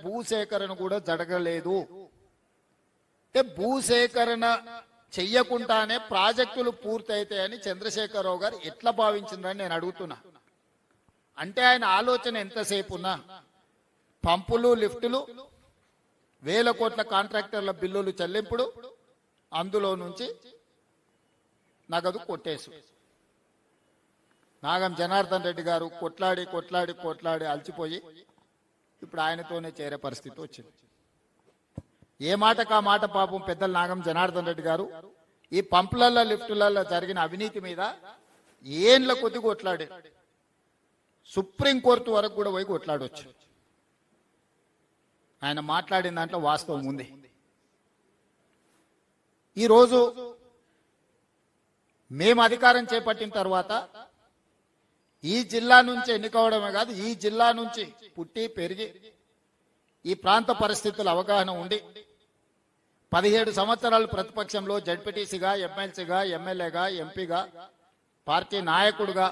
భూసేకరణ కూడా జరగలేదు. అంటే భూసేకరణ చెయ్యకుండానే ప్రాజెక్టులు పూర్తయితాయని చంద్రశేఖరరావు గారు ఎట్లా భావించిందని నేను అడుగుతున్నా. అంటే ఆయన ఆలోచన ఎంతసేపు ఉన్నా పంపులు లిఫ్టులు, వేల కోట్ల కాంట్రాక్టర్ల బిల్లులు చెల్లింపుడు, అందులో నుంచి నగదు కొట్టేసు. నాగం జనార్దన్ రెడ్డి గారు కొట్లాడి కొట్లాడి కొట్లాడి అలసిపోయి ఇప్పుడు ఆయనతోనే చేరే పరిస్థితి వచ్చింది. ఏ మాటకు ఆ మాట పాపం పెద్దలు నాగం జనార్దన్ రెడ్డి గారు ఈ పంపులలో లిఫ్టులలో జరిగిన అవినీతి మీద ఏండ్ల కొద్ది కొట్లాడే, సుప్రీంకోర్టు వరకు కూడా పోయి కొట్లాడవచ్చు. ఆయన మాట్లాడిన దాంట్లో వాస్తవం ఉంది. ఈరోజు మేము అధికారం చేపట్టిన తర్వాత ఈ జిల్లా నుంచి ఎన్నికవడమే కాదు, ఈ జిల్లా నుంచి పుట్టి పెరిగి ఈ ప్రాంత పరిస్థితుల అవగాహన ఉండి 17 సంవత్సరాలు ప్రతిపక్షంలో జడ్పీటీసీగా, ఎమ్మెల్సీగా, ఎమ్మెల్యేగా, ఎంపీగా, పార్టీ నాయకుడిగా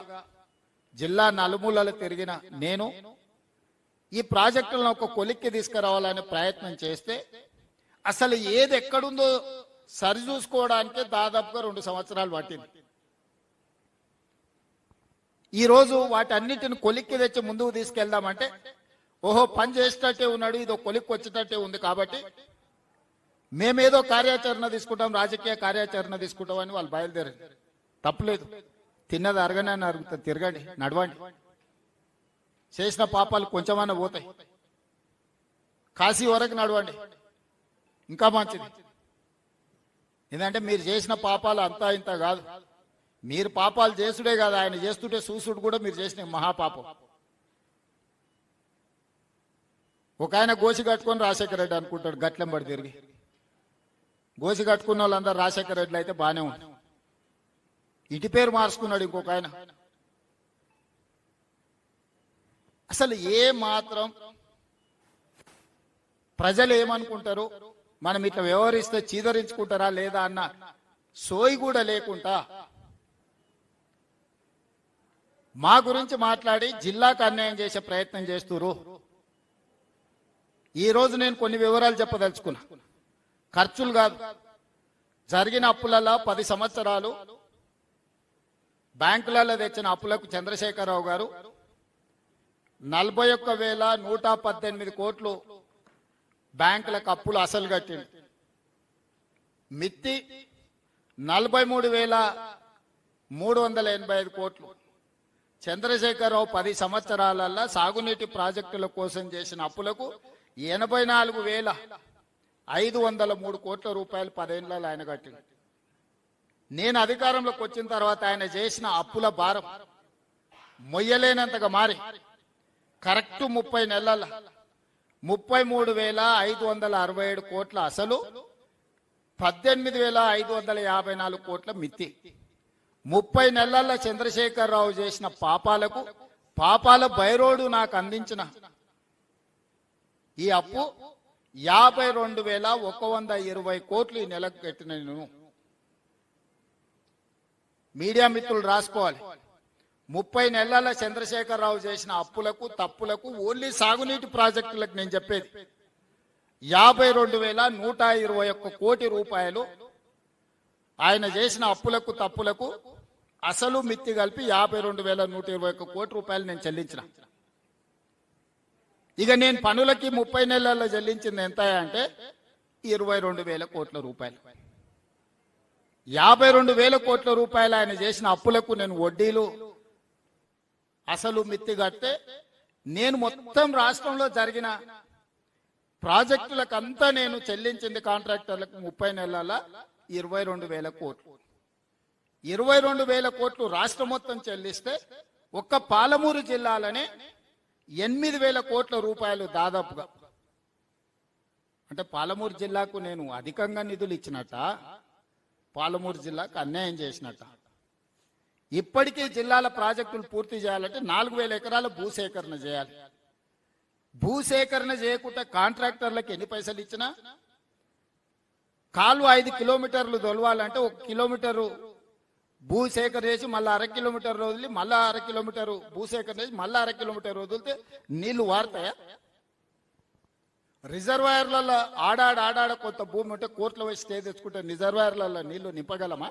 జిల్లా నలుమూలలు తిరిగిన నేను ఈ ప్రాజెక్టులను ఒక కొలిక్కి తీసుకురావాలనే ప్రయత్నం చేస్తే అసలు ఏది ఎక్కడుందో సరిచూసుకోవడానికే దాదాపుగా 2 సంవత్సరాలు పట్టింది. ఈరోజు వాటన్నిటిని కొలిక్కి తెచ్చి ముందుకు తీసుకెళ్దామంటే ఓహో పని చేసేటట్టే ఉన్నాడు, ఇదో కొలిక్కి వచ్చేటట్టే ఉంది కాబట్టి మేమేదో కార్యాచరణ తీసుకుంటాం, రాజకీయ కార్యాచరణ తీసుకుంటాం అని వాళ్ళు బయలుదేరారు. తప్పలేదు, తిన్నది అరగనే అరుగుతుంది, తిరగండి, నడవండి, చేసిన పాపాలు కొంచెమన్నా పోతాయి, కాశీ వరకు నడవండి, ఇంకా మంచిది. ఎందుకంటే మీరు చేసిన పాపాలు అంతా ఇంత కాదు, మీరు పాపాలు చేసుడే కాదు, ఆయన చేస్తుంటే చూసుడు కూడా మీరు చేసిన మహాపాపం. ఒక ఆయన గోసి కట్టుకొని రాజశేఖర రెడ్డి అనుకుంటాడు, గట్లెంబడి తిరిగి గోసి కట్టుకున్న వాళ్ళందరూ రాజశేఖర రెడ్డి అయితే బాగానే ఉంది. ఇటు పేరు మార్చుకున్నాడు ఇంకొక ఆయన. అసలు ఏ మాత్రం ప్రజలు ఏమనుకుంటారు, మనం ఇట్లా వ్యవహరిస్తే చీదరించుకుంటారా లేదా అన్న సోయి కూడా లేకుండా మా గురించి మాట్లాడి జిల్లాకు అన్యాయం చేసే ప్రయత్నం చేస్తున్నారు. ఈ రోజు నేను కొన్ని వివరాలు చెప్పదలుచుకున్నా. ఖర్చులు కాదు, జరిగిన అప్పులలో 10 సంవత్సరాలు బ్యాంకులలో తెచ్చిన అప్పులకు చంద్రశేఖరరావు గారు 41,118 కోట్లు బ్యాంకులకు అప్పులు అసలు కట్టింది. మిత్తి 43,385 కోట్లు. చంద్రశేఖరరావు 10 సంవత్సరాలలో సాగునీటి ప్రాజెక్టుల కోసం చేసిన అప్పులకు 84,503 కోట్ల రూపాయలు 10 ఏళ్లలో ఆయన కట్టింది. నేను అధికారంలోకి వచ్చిన తర్వాత ఆయన చేసిన అప్పుల భారం మొయ్యలేనంతగా మారి కరెక్ట్ 30 నెలల 33,567 కోట్ల అసలు, 18,554 కోట్ల మిత్తి. 30 నెలల చంద్రశేఖరరావు చేసిన పాపాలకు పాపాల బైరోడు నాకు అందించిన ఈ అప్పు 52,120 కోట్లు ఈ నెలకు కట్టిన నేను. మీడియా మిత్రులు రాసుకోవాలి, 30 నెలల చంద్రశేఖరరావు చేసిన అప్పులకు తప్పులకు ఓన్లీ సాగునీటి ప్రాజెక్టులకు నేను చెప్పేది 52,121 కోటి రూపాయలు ఆయన చేసిన అప్పులకు తప్పులకు అసలు మిత్తి కలిపి 52,121 కోటి రూపాయలు నేను చెల్లించిన. ఇక నేను పనులకి 30 నెలల్లో చెల్లించింది ఎంత అంటే 22,000 కోట్ల రూపాయలు. 52,000 కోట్ల రూపాయలు ఆయన చేసిన అప్పులకు నేను వడ్డీలు అసలు మిత్తి కడితే నేను మొత్తం రాష్ట్రంలో జరిగిన ప్రాజెక్టులకంతా నేను చెల్లించింది కాంట్రాక్టర్లకు 30 నెలల 22,000 కోట్లు. 22,000 కోట్లు రాష్ట్రం మొత్తం చెల్లిస్తే ఒక్క పాలమూరు జిల్లాలోనే 8,000 కోట్ల రూపాయలు దాదాపుగా. అంటే పాలమూరు జిల్లాకు నేను అధికంగా నిధులు ఇచ్చినట్ట, పాలమూరు జిల్లాకు అన్యాయం చేసినట్ట. ఇప్పటికీ జిల్లాల ప్రాజెక్టులు పూర్తి చేయాలంటే 4,000 ఎకరాల భూసేకరణ చేయాలి. భూసేకరణ చేయకుండా కాంట్రాక్టర్లకు ఎన్ని పైసలు ఇచ్చినా, కాలువ 5 కిలోమీటర్లు తొలవాలంటే 1 కిలోమీటరు భూసేకరణ చేసి మళ్ళీ 1/2 కిలోమీటర్ వదిలి మళ్ళీ 1/2 కిలోమీటర్ భూసేకరణ చేసి మళ్ళీ 1/2 కిలోమీటర్ వదిలితే నీళ్లు వారుతాయా? రిజర్వాయర్లలో ఆడాడ కొంత భూమి ఉంటే కోర్టులో పోయి స్టే తెచ్చుకుంటే రిజర్వాయర్లలో నీళ్లు నింపగలమా?